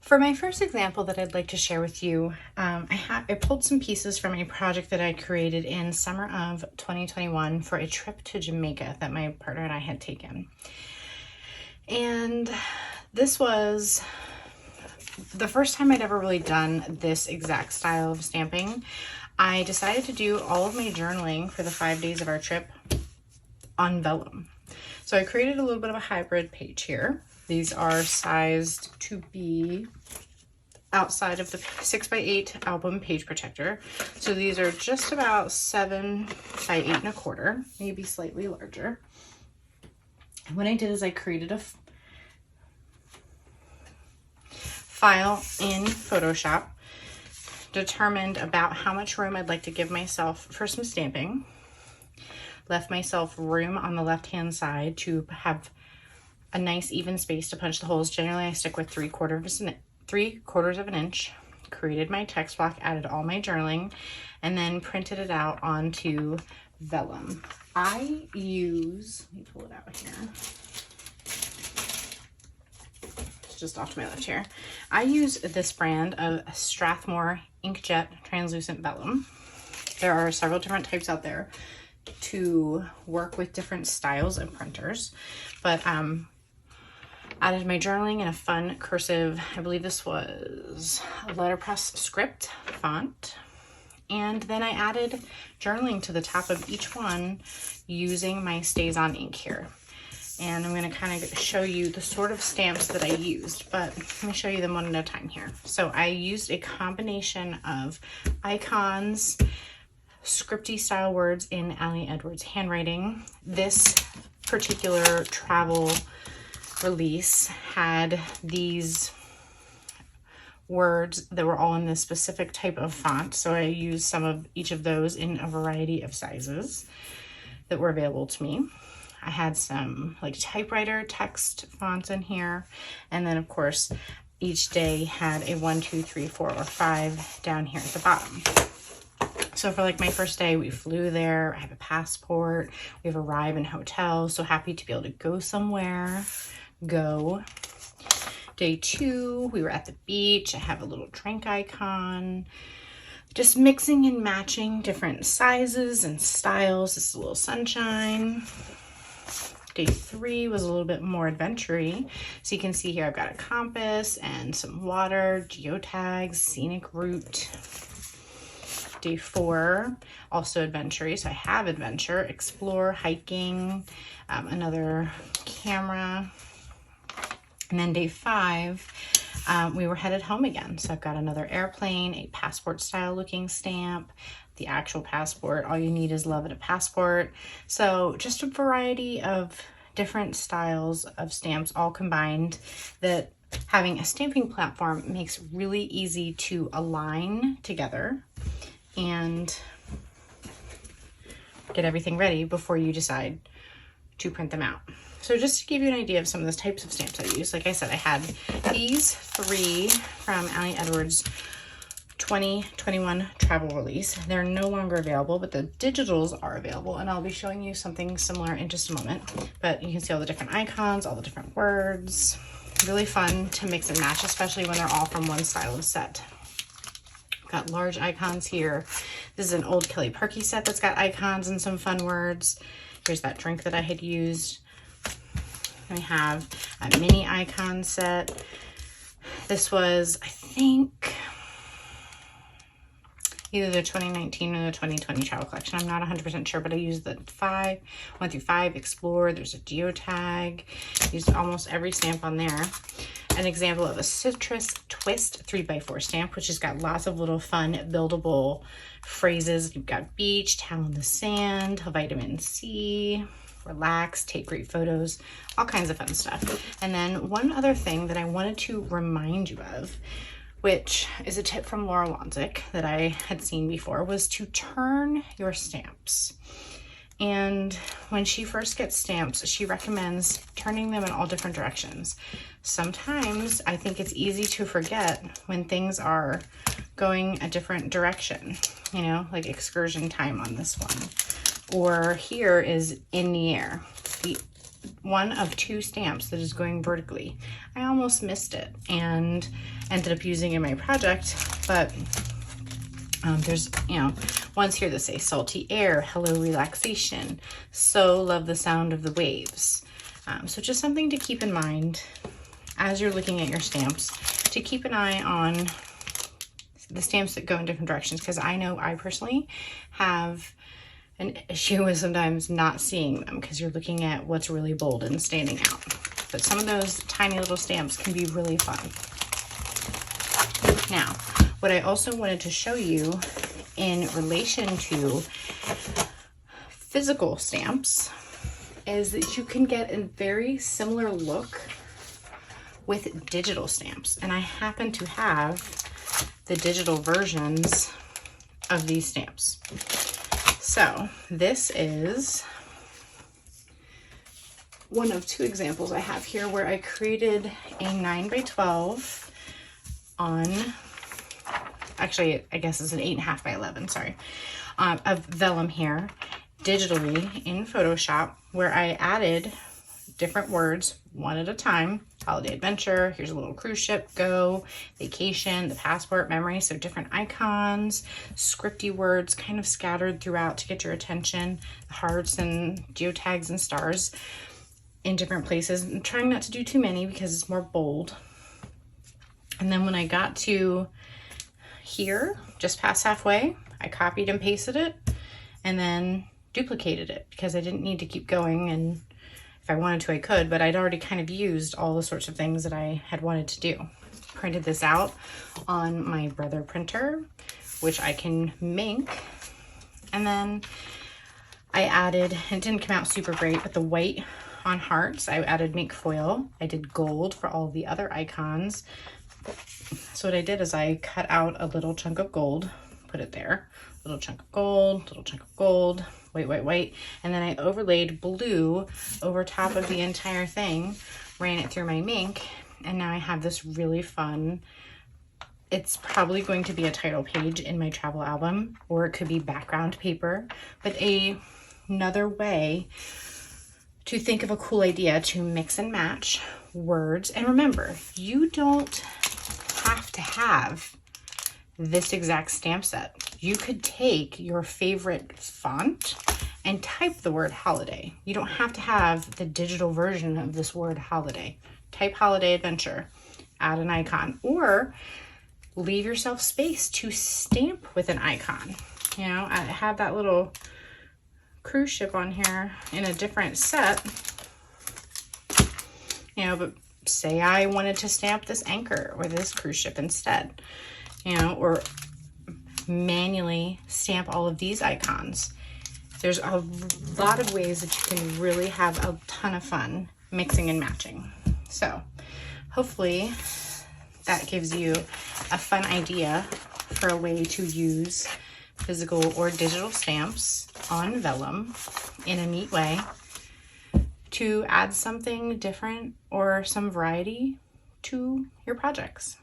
For my first example that I'd like to share with you, I pulled some pieces from a project that I created in summer of 2021 for a trip to Jamaica that my partner and I had taken. And this was the first time I'd ever really done this exact style of stamping. I decided to do all of my journaling for the 5 days of our trip on vellum. So I created a little bit of a hybrid page here. These are sized to be outside of the 6x8 album page protector. So these are just about 7 by 8.25, maybe slightly larger. And what I did is I created a file in Photoshop, determined about how much room I'd like to give myself for some stamping, left myself room on the left-hand side to have a nice even space to punch the holes. Generally, I stick with 3/4 of an inch. Created my text block, added all my journaling, and then printed it out onto vellum. I use, let me pull it out here. It's just off to my left here. I use this brand of Strathmore Inkjet Translucent Vellum. There are several different types out there to work with different styles of printers, but added my journaling in a fun cursive, I believe this was a letterpress script font. And then I added journaling to the top of each one using my Stays On ink here. And I'm going to kind of show you the sort of stamps that I used, but let me show you them one at a time here. So I used a combination of icons, scripty style words in Allie Edwards handwriting. This particular travel release had these words that were all in this specific type of font, so I used some of each of those in a variety of sizes that were available to me. I had some like typewriter text fonts in here, and then of course each day had a 1, 2, 3, 4, or 5 down here at the bottom. So for like my first day, we flew there. I have a passport. We've arrived in a hotel. So happy to be able to go somewhere. Day 2, we were at the beach. I have a little drink icon. Just mixing and matching different sizes and styles. This is a little sunshine. Day 3 was a little bit more adventure-y. So you can see here I've got a compass and some water, geotags, scenic route. Day 4, also adventure-y. So I have adventure, explore, hiking, another camera. And then day 5, we were headed home again. So I've got another airplane, a passport style looking stamp, the actual passport. All you need is love at a passport. So just a variety of different styles of stamps all combined that having a stamping platform makes really easy to align together and get everything ready before you decide to print them out. So just to give you an idea of some of the types of stamps I use, like I said, I had these 3 from Allie Edwards 2021 travel release. They're no longer available, but the digitals are available, and I'll be showing you something similar in just a moment. But you can see all the different icons, all the different words. Really fun to mix and match, especially when they're all from one style of set. Got large icons here. This is an old Kelly Perky set that's got icons and some fun words. Here's that drink that I had used. I have a mini icon set. This was, I think, either the 2019 or the 2020 travel collection. I'm not 100% sure, but I used the 1 through 5, explore. There's a geotag. Used almost every stamp on there. An example of a citrus twist 3x4 stamp, which has got lots of little fun buildable phrases. You've got beach, towel in the sand, vitamin C, relax, take great photos, all kinds of fun stuff. And then one other thing that I wanted to remind you of, which is a tip from Laura Wanzik that I had seen before, was to turn your stamps. And when she first gets stamps, she recommends turning them in all different directions. Sometimes I think it's easy to forget when things are going a different direction, you know, like excursion time on this one. Or here is in the air. one of 2 stamps that is going vertically. I almost missed it and ended up using it in my project, but there's, you know, ones here that say salty air, hello relaxation, so love the sound of the waves. So just something to keep in mind as you're looking at your stamps, to keep an eye on the stamps that go in different directions, because I know I personally have an issue with sometimes not seeing them because you're looking at what's really bold and standing out. But some of those tiny little stamps can be really fun. Now, what I also wanted to show you in relation to physical stamps is that you can get a very similar look with digital stamps. And I happen to have the digital versions of these stamps. So this is one of 2 examples I have here where I created a 9x12 on, actually, I guess it's an 8.5x11, sorry, of vellum here, digitally in Photoshop, where I added different words one at a time. Holiday adventure, here's a little cruise ship, go, vacation, the passport, memory, so different icons, scripty words kind of scattered throughout to get your attention, hearts and geotags and stars in different places. I'm trying not to do too many because it's more bold. And then when I got to here, just past halfway, I copied and pasted it and then duplicated it because I didn't need to keep going, and if I wanted to, I could, but I'd already kind of used all the sorts of things that I had wanted to do. Printed this out on my Brother printer, which I can make. And then I added, it didn't come out super great, but the white on hearts, I added make foil. I did gold for all the other icons. So what I did is I cut out a little chunk of gold, put it there, little chunk of gold, little chunk of gold, white, and then I overlaid blue over top of the entire thing, ran it through my Mink, and now I have this really fun, it's probably going to be a title page in my travel album, or it could be background paper, but another way to think of a cool idea to mix and match words. And remember, you don't have to have this exact stamp set. You could take your favorite font and type the word holiday. You don't have to have the digital version of this word holiday. Type holiday adventure, add an icon, or leave yourself space to stamp with an icon. You know, I have that little cruise ship on here in a different set, you know, but say I wanted to stamp this anchor or this cruise ship instead, you know, or manually stamp all of these icons. There's a lot of ways that you can really have a ton of fun mixing and matching. So hopefully that gives you a fun idea for a way to use physical or digital stamps on vellum in a neat way to add something different or some variety to your projects.